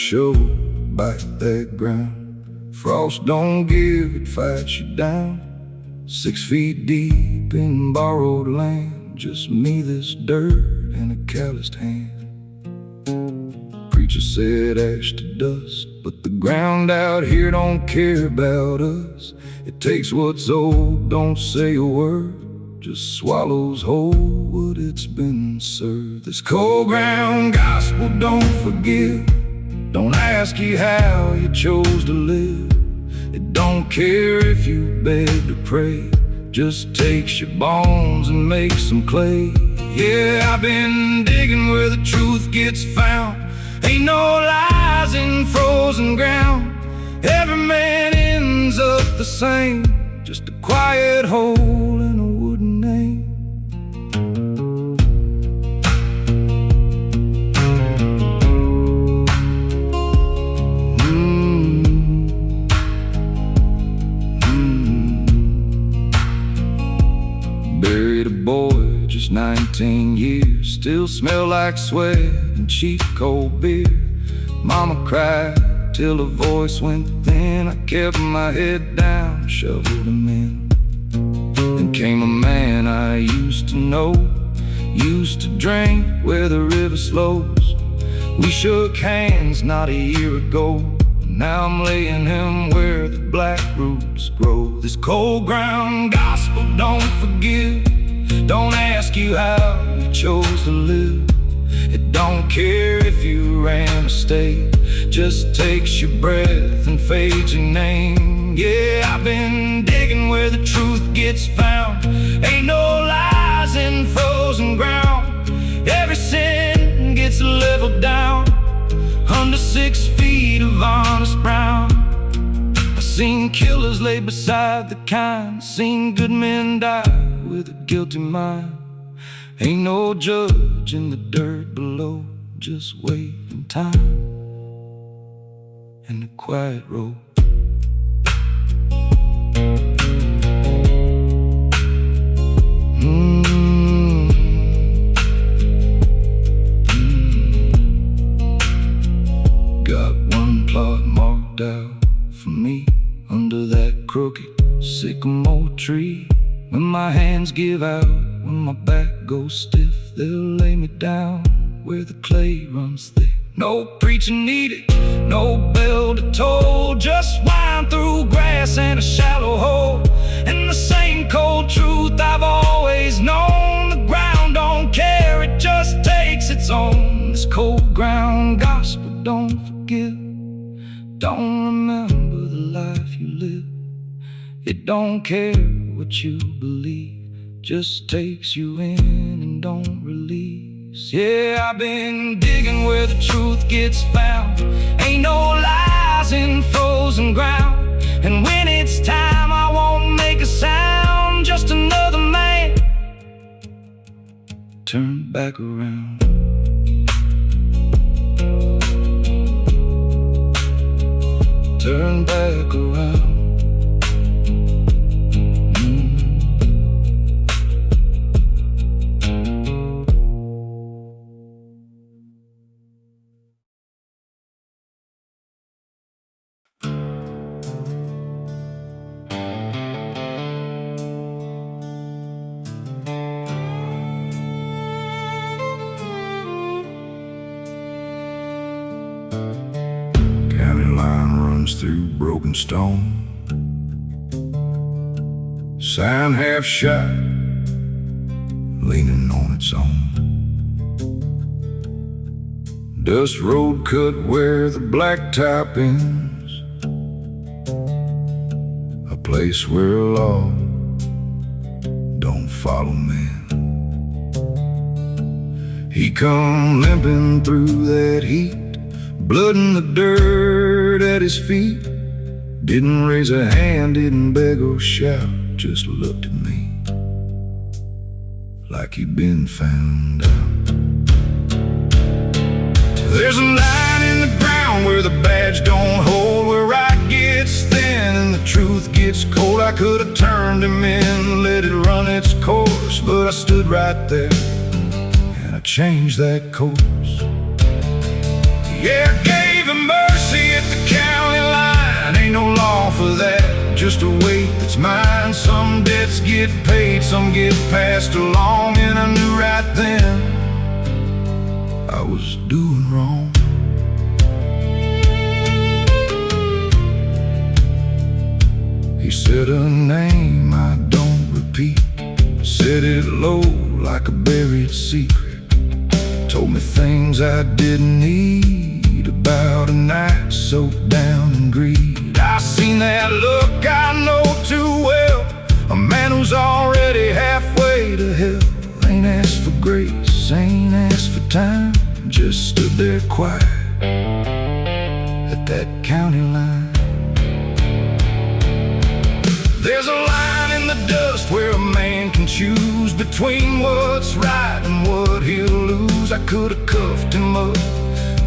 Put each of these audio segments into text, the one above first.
shovel, bite that ground. Frost don't give, it fights you down. 6 feet deep in borrowed land, just me, this dirt, and a calloused hand. Preacher said ash to dust, but the ground out here don't care about us. It takes what's old, don't say a word, just swallows whole what it's been served. This cold ground gospel don't forgive, don't ask you how you chose to live. It don't care if you beg to pray, just takes your bones and makes them clay. Yeah, I've been digging where the truth gets found. Ain't no lies in frozen ground. Every man ends up the same, just a quiet hole in a wooden name. Buried a boy, just 19 years, still smell like sweat and cheap cold beer. Mama cried till her voice went thin. I kept my head down, shoveled him in. Then came a man I used to know, used to drink where the river slows. We shook hands not a year ago, now I'm laying him where the black roots grow. This cold ground gospel don't forgive, don't ask you how you chose to live. It don't care if you ran a state, just takes your breath and fades your name. Yeah, I've been digging where the truth gets found. Ain't no lies in frozen ground. Every sin gets leveled down under 6 feet of honest ground. I've seen killers lay beside the kind, seen good men die with a guilty mind. Ain't no judge in the dirt below, just waiting time and the quiet road. Got one plot marked out for me under that crooked sycamore tree. When my hands give out, when my back goes stiff, they'll lay me down where the clay runs thick. No preaching needed, no bell to toll, just wind through grass and a shallow hole. And the same cold truth I've always known, the ground don't care, it just takes its own. This cold ground gospel don't forgive, don't remember the life you live. It don't care what you believe, just takes you in and don't release. Yeah, I've been digging where the truth gets found. Ain't no lies in frozen ground. And when it's time, I won't make a sound, just another man turn back around. Turn back around. Through broken stone, sign half shut, leaning on its own. Dust road cut where the blacktop ends, a place where law don't follow men. He come limping through that heat, blood in the dirt at his feet. Didn't raise a hand, didn't beg or shout, just looked at me like he'd been found out. There's a line in the ground where the badge don't hold, where right gets thin and the truth gets cold. I could have turned him in, let it run its course, but I stood right there and I changed that course. Yeah, I gave him just a weight that's mine. Some debts get paid, some get passed along, and I knew right then I was doing wrong. He said a name I don't repeat, said it low like a buried secret, told me things I didn't need about a night soaked down in greed. I seen that look I know too well, a man who's already halfway to hell. Ain't asked for grace, ain't asked for time, just stood there quiet at that county line. There's a line in the dust where a man can choose between what's right and what he'll lose. I could've cuffed him up,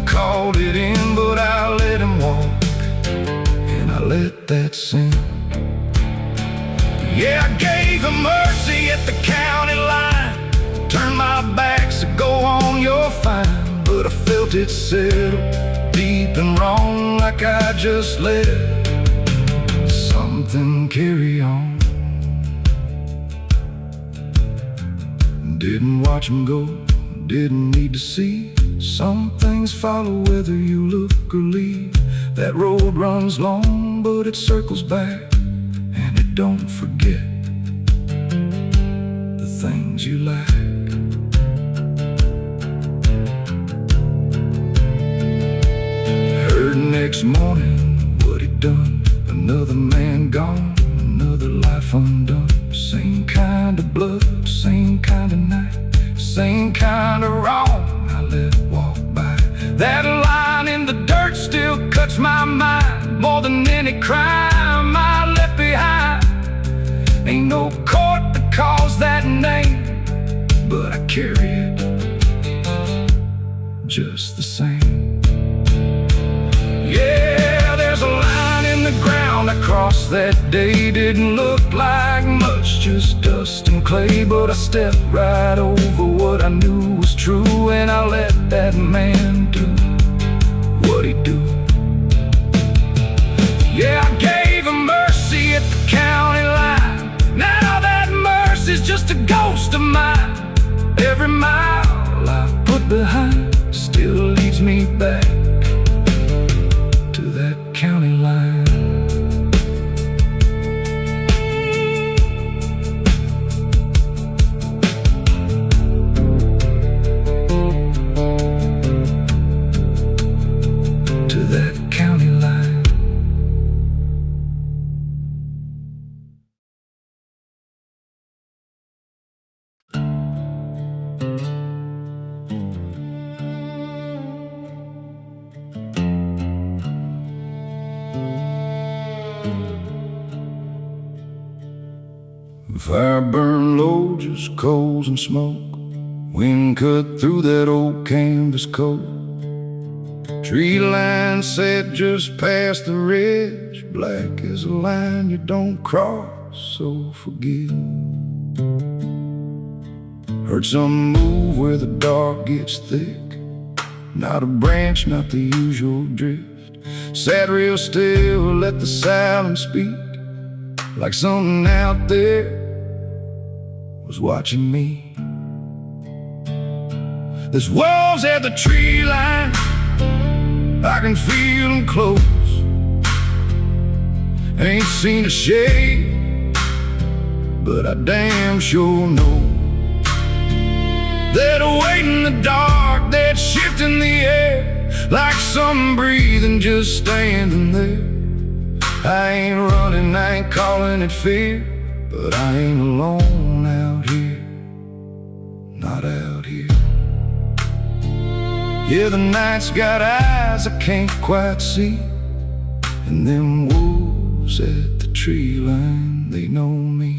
called it in, but I let him walk, and I let that sink. Yeah, I gave him mercy at the county line, turned my back, so go on, you're fine. But I felt it settle deep and wrong, like I just let something carry on. Didn't watch him go, didn't need to see. Some things follow whether you look or leave. That road runs long, but it circles back, and it don't forget the things you lack. Heard next morning what he'd done, another man gone, another life undone. Same kind of blood, same kind of night, same kind of wrong I let walk by. That line in the dirt still cuts my mind more than any crime I left behind. Ain't no court that calls that name, but I carry it just the same. Yeah, there's a line in the ground I crossed that day. Didn't look like much, just dust and clay, but I stepped right over what I knew was true, and I let that man do what he do. Yeah, I gave him mercy at the county line. Now that mercy's just a ghost of mine. Every mile I put behind still leads me back to that county line. To that county line. Fire burned low, just coals and smoke. Wind cut through that old canvas coat. Tree line set just past the ridge, black as a line you don't cross, so forgive. Heard some move where the dark gets thick, not a branch, not the usual drift. Sat real still, let the silence speak, like something out there was watching me. There's wolves at the tree line, I can feel them close. Ain't seen a shade, but I damn sure know that away in the dark, that shift in the air, like something breathing, just standing there. I ain't running, I ain't calling it fear, but I ain't alone out here, not out here. Yeah, the night's got eyes I can't quite see, and them wolves at the tree line, they know me.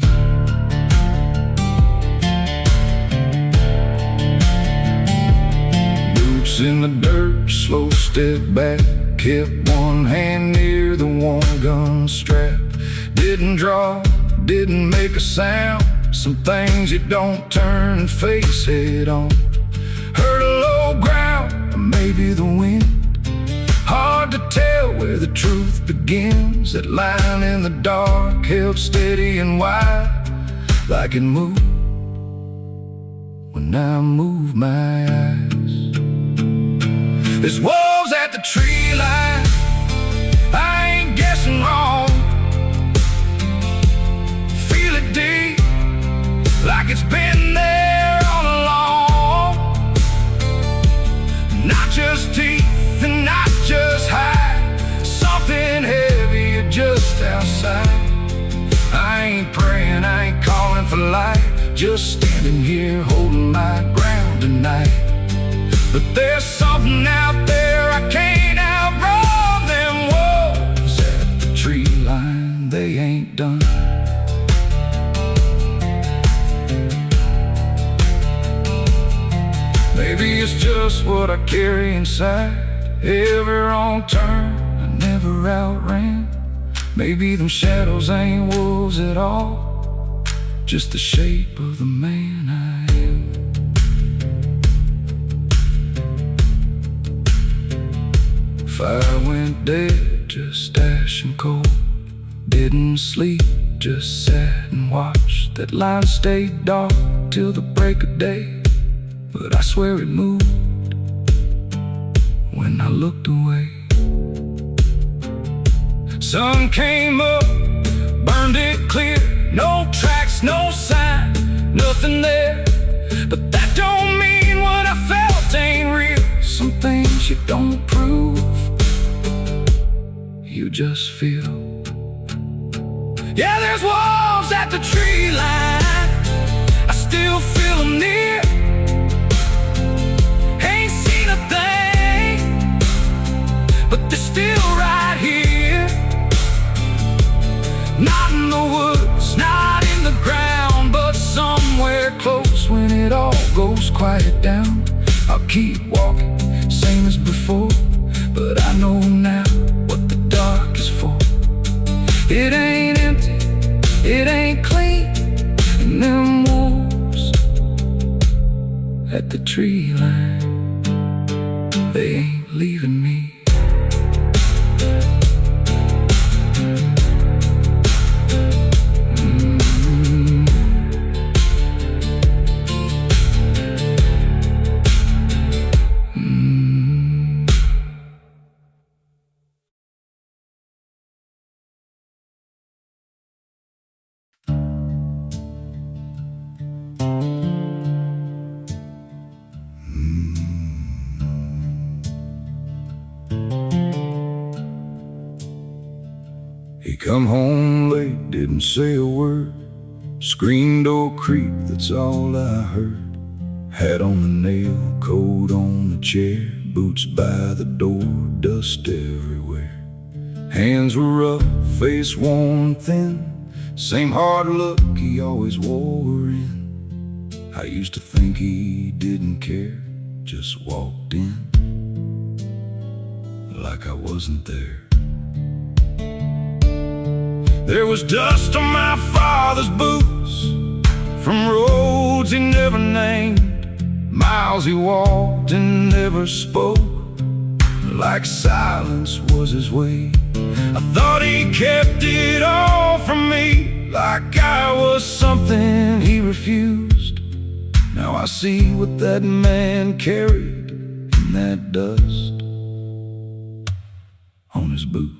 Boots in the dirt, slow step back, kept one hand near the one gun strap. Didn't draw, didn't make a sound, some things you don't turn and face head on. Heard a low growl, maybe the wind, hard to tell where the truth begins. That line in the dark, held steady and wide, like it moved when I move my eyes. There's wolves at the tree line, I ain't guessing wrong. Feel it deep, like it's been there all along. Not just teeth and not just hide, something heavier just outside. I ain't praying, I ain't calling for light, just standing here holding my ground tonight. But there's something out there I can't outrun. Them wolves at the tree line, they ain't done. Maybe it's just what I carry inside. Every wrong turn I never outran. Maybe them shadows ain't wolves at all, just the shape of the man I am. Fire went dead, just ash and cold. Didn't sleep, just sat and watched. That line stayed dark till the break of day, but I swear it moved when I looked away. Sun came up, burned it clear. No tracks, no sign, nothing there. But that don't mean what I felt ain't real. Some things you don't prove, you just feel. Yeah, there's wolves at the tree line, I still feel them near. Ain't seen a thing, but they're still right here. Not in the woods, not in the ground, but somewhere close. When it all goes quiet down, I'll keep walking, same as before. But I know now what the dark is for. It ain't empty, it ain't clean, and them wolves at the tree line, they ain't leaving me. He come home late, didn't say a word. Screen door creak, that's all I heard. Hat on the nail, coat on the chair, boots by the door, dust everywhere. Hands were rough, face worn thin, same hard look he always wore in. I used to think he didn't care, just walked in like I wasn't there. There was dust on my father's boots from roads he never named, miles he walked and never spoke, like silence was his way. I thought he kept it all from me, like I was something he refused. Now I see what that man carried in that dust on his boots.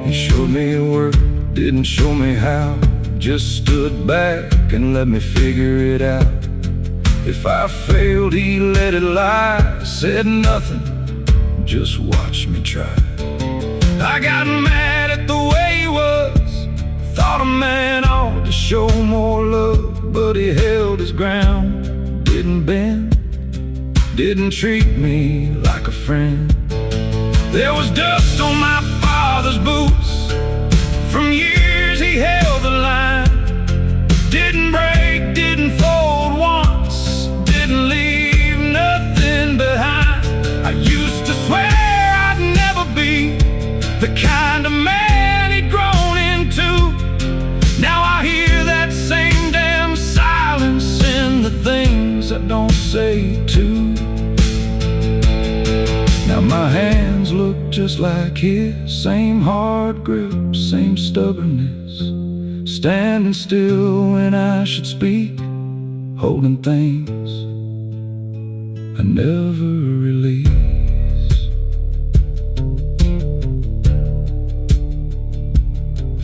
He showed me work, didn't show me how, just stood back and let me figure it out. If I failed, he let it lie, said nothing, just watched me try. I got mad at the way he was, thought a man ought to show more love, but he held his ground, didn't bend, didn't treat me like a friend. There was dust on my father's boots from years he held the line. Didn't break, didn't fold once, didn't leave nothing behind. I used to swear I'd never be the kind of man he'd grown into. Now I hear that same damn silence in the things I don't say too. Now my hands look just like his, same hard grip, same stubbornness, standing still when I should speak, holding things I never release.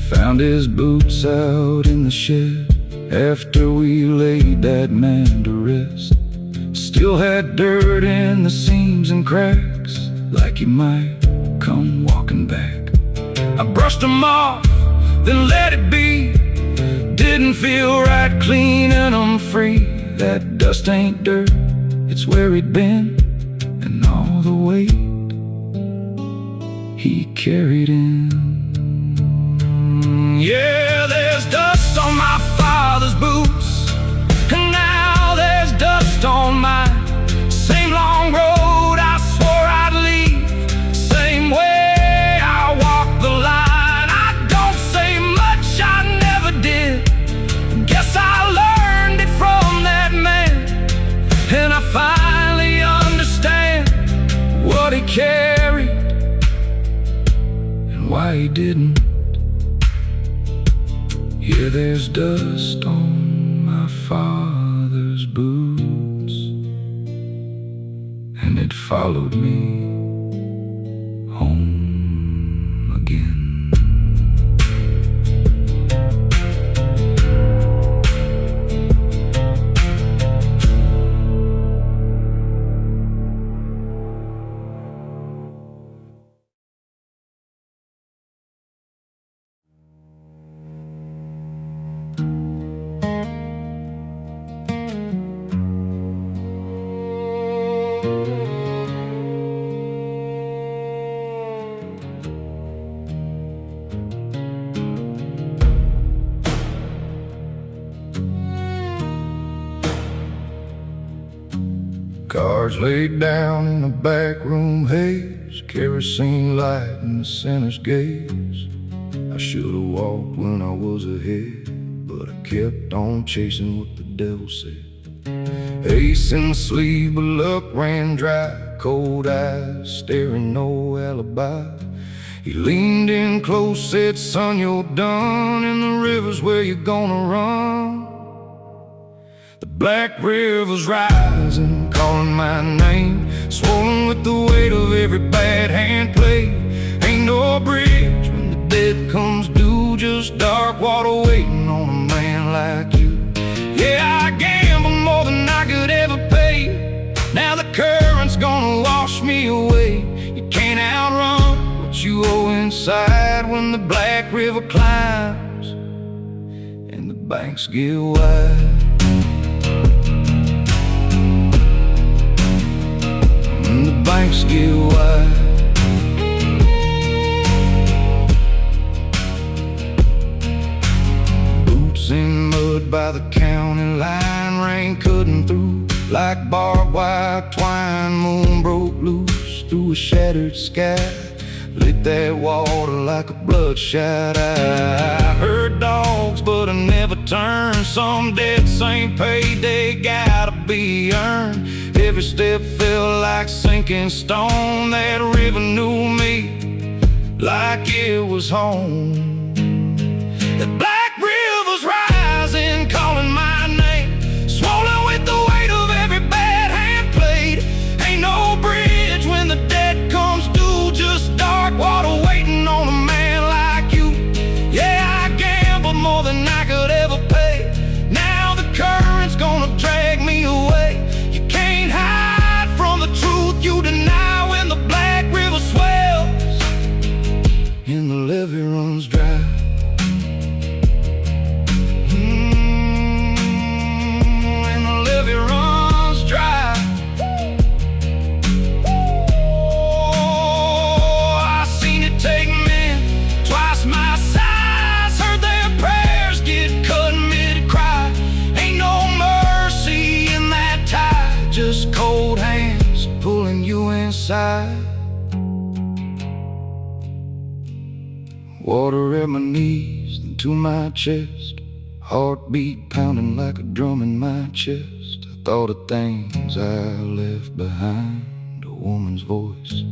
Found his boots out in the shed after we laid that man to rest. Still had dirt in the seams and cracks, like he might come walking back. I brushed him off, then let it be. Didn't feel right cleaning him free. That dust ain't dirt, it's where he'd been, and all the weight he carried in. Yeah, there's dust on my father's boots, and now there's dust on mine. Same long road I swore I'd leave, same way I walk the line. I don't say much, I never did. Guess I learned it from that man, and I finally understand what he carried and why he didn't. Yeah, there's dust on my father's boots, and it followed me home again. Cards laid down in the back room haze, kerosene light in the sinner's gaze. I should've walked when I was ahead, but I kept on chasing what the devil said. Ace in the sleeve, but luck ran dry. Cold eyes, staring, no alibi. He leaned in close, said, son, you're done, and the river's where you're gonna run. The black river's rising, calling my name, swollen with the weight of every bad hand played. Ain't no bridge when the dead comes due, just dark water waiting on a man like you. Yeah, I gambled more than I could ever pay. Now the current's gonna wash me away. You can't outrun what you owe inside when the black river climbs and the banks get wide. The banks get wide. Boots in mud by the county line, rain cutting through like barbed wire twine. Moon broke loose through a shattered sky, lit that water like a bloodshot eye. I heard dogs, but I never turned. Some dead, same payday, gotta be earned. Every step felt like sinking stone. That river knew me like it was home. The black river's rising, calling my name, swollen with the weight of every bad hand played. Ain't no bridge when the dead comes due, just dark water waiting on a man like you. Yeah, I gambled more than I could ever pay. Now the current's gonna drag me away. You can't hide from the truth you deny when the black river swells and the levee runs dry. And the levee runs dry. Oh, I seen it take men twice my size, heard their prayers get cut mid-cry. Ain't no mercy in that tide, just cold hands pulling you inside. Water at my knees and to my chest, heartbeat pounding like a drum in my chest. I thought of things I left behind, woman's voice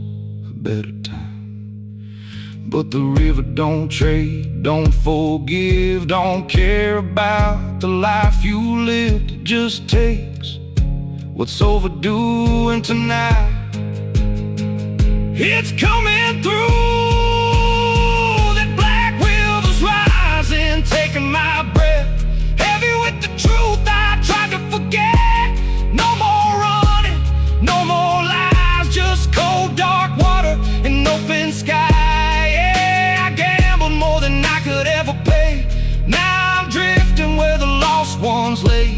a better time. But the river don't trade, don't forgive, don't care about the life you lived. It just takes what's overdue, and tonight it's coming through. That black river's rising, taking my breath, heavy with the truth I tried to forget. No more running, no more lies, just cold dark water and open sky. Yeah, I gambled more than I could ever pay. Now I'm drifting where the lost ones lay,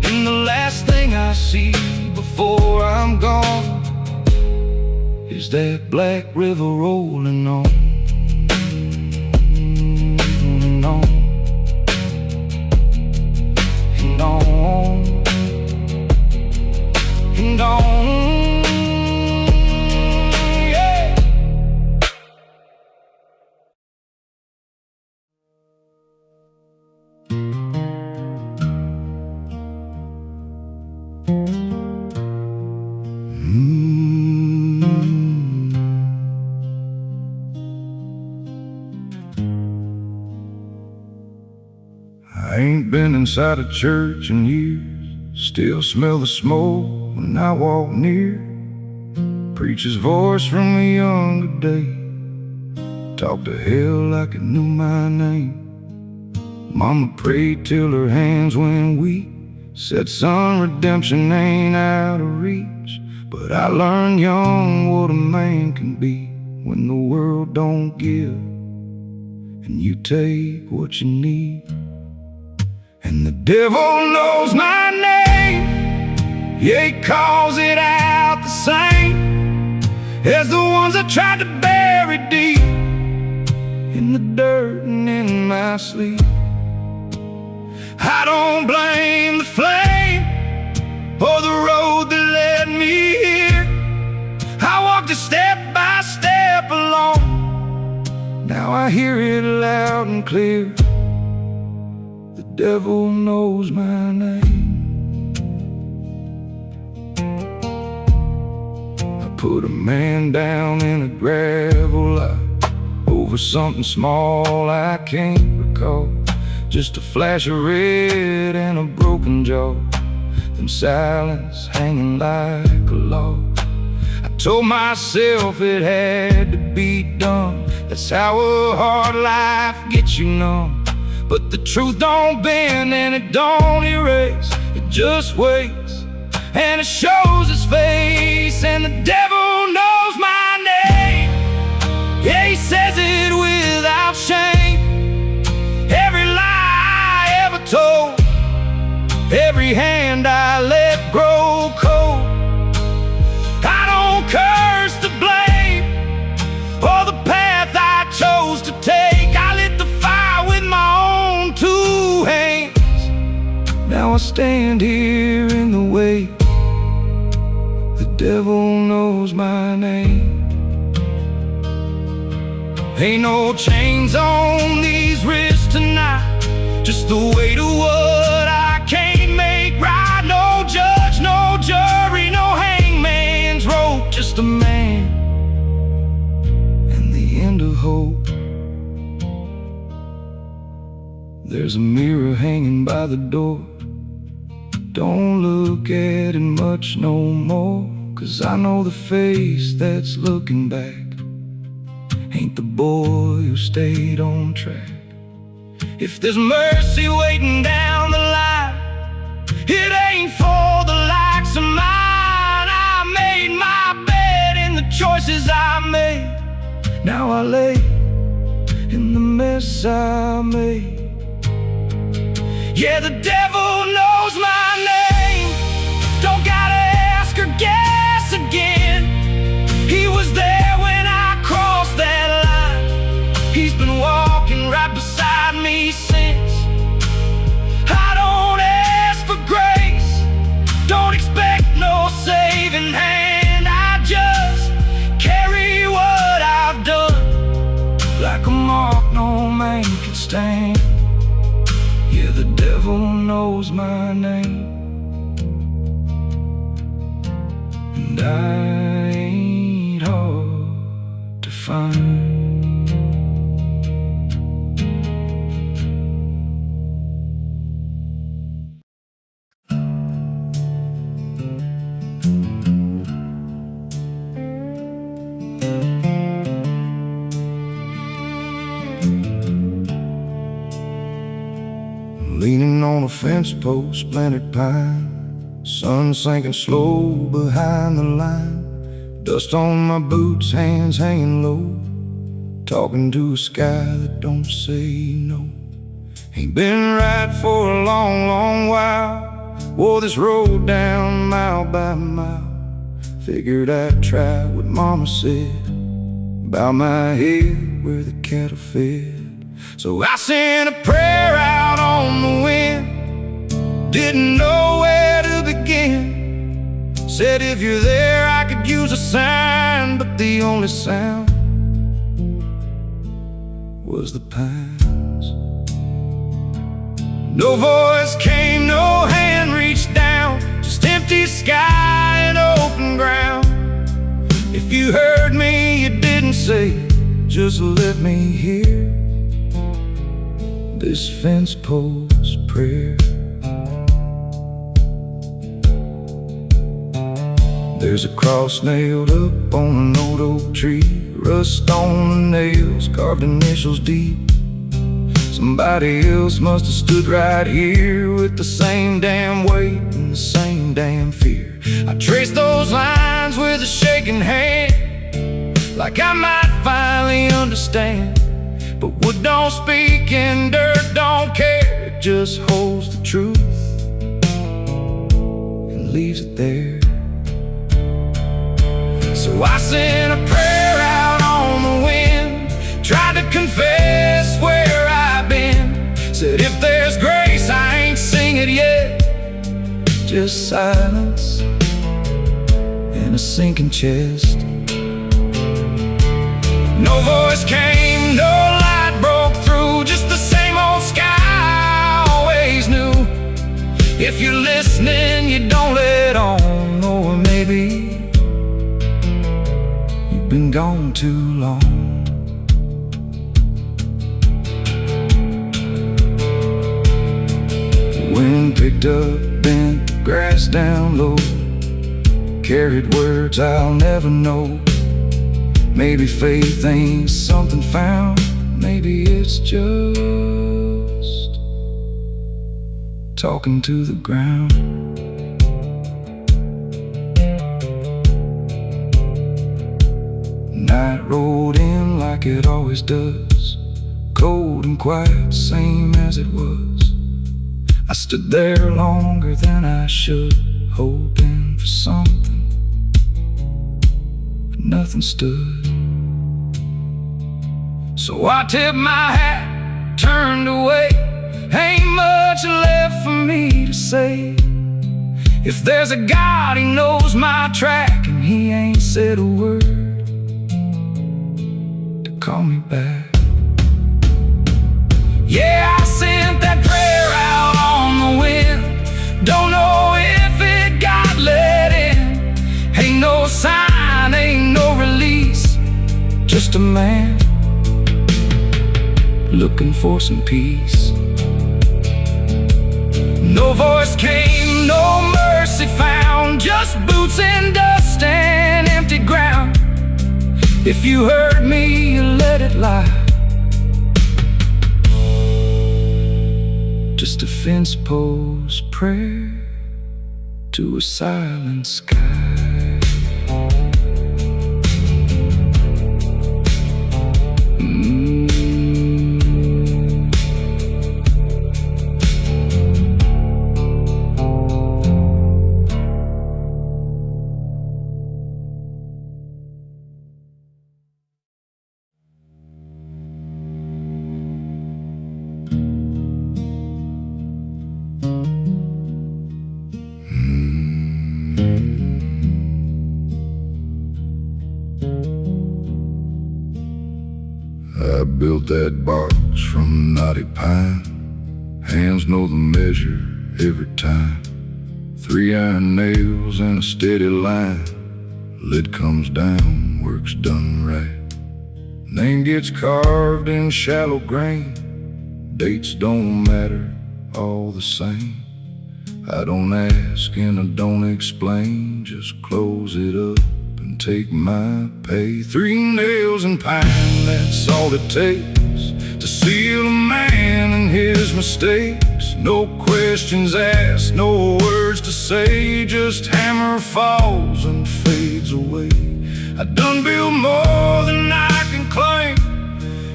and the last thing I see before I'm gone is that black river rolling on and on and on and on. Yeah. I ain't been inside a church in years, still smell the smoke when I walk near. Preacher's voice from a younger day talked to hell like it knew my name. Mama prayed till her hands went weak, said son, redemption ain't out of reach. But I learned young what a man can be when the world don't give and you take what you need. And the devil knows my name, yeah, he calls it out the same as the ones I tried to bury deep in the dirt and in my sleep. I don't blame the flame or the road that led me here. I walked it step by step along, now I hear it loud and clear. The devil knows my name. I put a man down in a gravel lot over something small I can't recall. Just a flash of red and a broken jaw, then silence hanging like a log. I told myself it had to be done, that's how a hard life gets you numb. But the truth don't bend and it don't erase, it just waits and it shows its face. And the devil knows my name, yeah, he says it without shame. Every lie I ever told, every hand I let grow cold. I don't curse the blame or the path I chose to take. I lit the fire with my own 2 hands. Now I stand here in the way. The devil knows my name. Ain't no chains on these wrists tonight, just the weight of what I can't make right. No judge, no jury, no hangman's rope, just a man and the end of hope. There's a mirror hanging by the door, don't look at it much no more, 'cause I know the face that's looking back ain't the boy who stayed on track. If there's mercy waiting down the line, it ain't for the likes of mine. I made my bed in the choices I made, now I lay in the mess I made. Yeah, the devil knows my name, don't gotta ask or guess again. He was there when I crossed that line, he's been walking right beside me since. I don't ask for grace, don't expect no saving hand. I just carry what I've done like a mark no man can stand. Yeah, the devil knows my name, and I ain't find. Leaning on a fence post, planted pine, sun sinking slow behind the line. Dust on my boots, hands hanging low, talking to a sky that don't say no. Ain't been right for a long, long while. Wore this road down mile by mile. Figured I'd try what mama said, bow my head where the cattle fed. So I sent a prayer out on the wind, didn't know where to begin. Said if you're there I could use a sign, but the only sound was the pines. No voice came, no hand reached down, just empty sky and open ground. If you heard me you didn't say, just let me hear this fence post prayer. There's a cross nailed up on an old oak tree, rust on the nails, carved initials deep. Somebody else must have stood right here with the same damn weight and the same damn fear. I traced those lines with a shaking hand, like I might finally understand. But wood don't speak and dirt don't care, it just holds the truth and leaves it there. So I sent a prayer out on the wind, tried to confess where I've been. Said if there's grace I ain't sing it yet, just silence and a sinking chest. No voice came, no light broke through, just the same old sky I always knew. If you're listening, you don't let on, or maybe you've been gone too long. The wind picked up, bent the grass down low, carried words I'll never know. Maybe faith ain't something found, maybe it's just talking to the ground. Night rolled in like it always does, cold and quiet, same as it was. I stood there longer than I should, hoping for something, but nothing stood. So I tipped my hat, turned away. Ain't much left for me to say. If there's a God, He knows my track, and He ain't said a word to call me back. Yeah, I sent that prayer out on the wind, don't know if it got let in. Ain't no sign, ain't no release, just a man looking for some peace. No voice came, no mercy found, just boots and dust and empty ground. If you heard me, you let it lie, just a fence post prayer to a silent sky. I built that box from knotty pine, hands know the measure every time. 3 iron nails and a steady line, lid comes down, work's done right. Name gets carved in shallow grain. Dates don't matter, all the same. I don't ask and I don't explain, just close it up and take my pay. 3 nails and pine, that's all it takes to seal a man and his mistakes. No questions asked, no words to say, just hammer falls and fades away. I done built more than I can claim.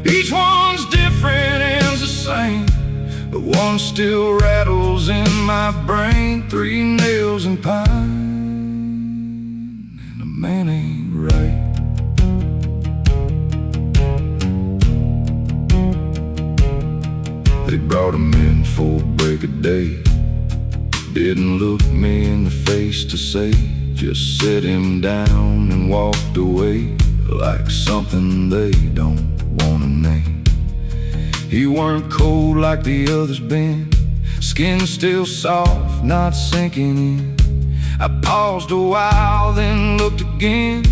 Each one's different, ends the same, but one still rattles in my brain. 3 nails and pine, and a man ain't right. They brought him in for break of day. Didn't look me in the face to say, just set him down and walked away, like something they don't wanna name. He weren't cold like the others been, skin still soft, not sinking in. I paused a while, then looked again,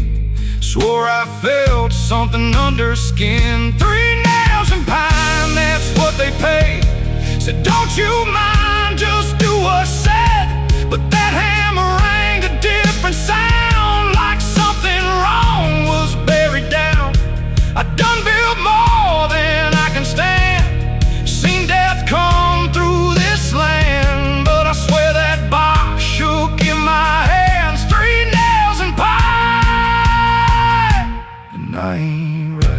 swore I felt something under skin. 3 nails and pine, that's what they pay. Said don't you mind, just do what's said. But that hammer rang a different sound, like something wrong was buried down. I done built more than I can stand, seen death come through this land, but I swear that box shook in my hands. 3 nails and pine, and I ain't right.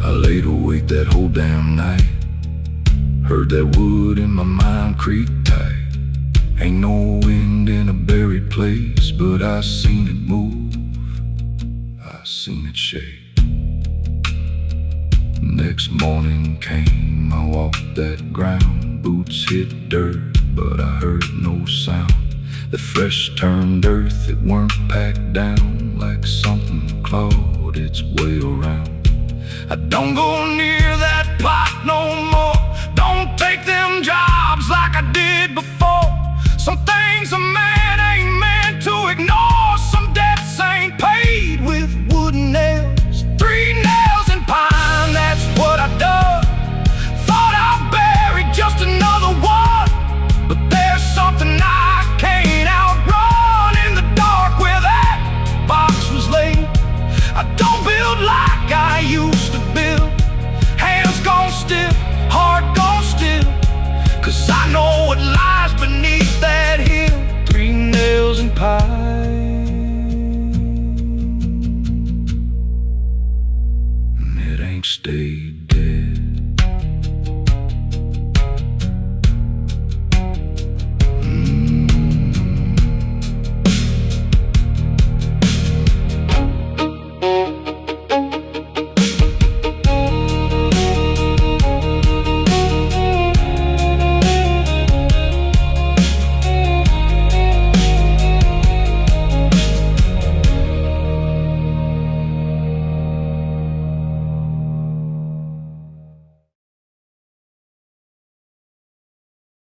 I laid awake that whole damn night, heard that wood in my mind creak tight. Ain't no wind in a buried place, but I seen it move, I seen it shake. Next morning came, I walked that ground, boots hit dirt, but I heard no sound. The fresh turned earth, it weren't packed down, like something clawed its way around. I don't go near that pot no more, don't take them jobs like I did before.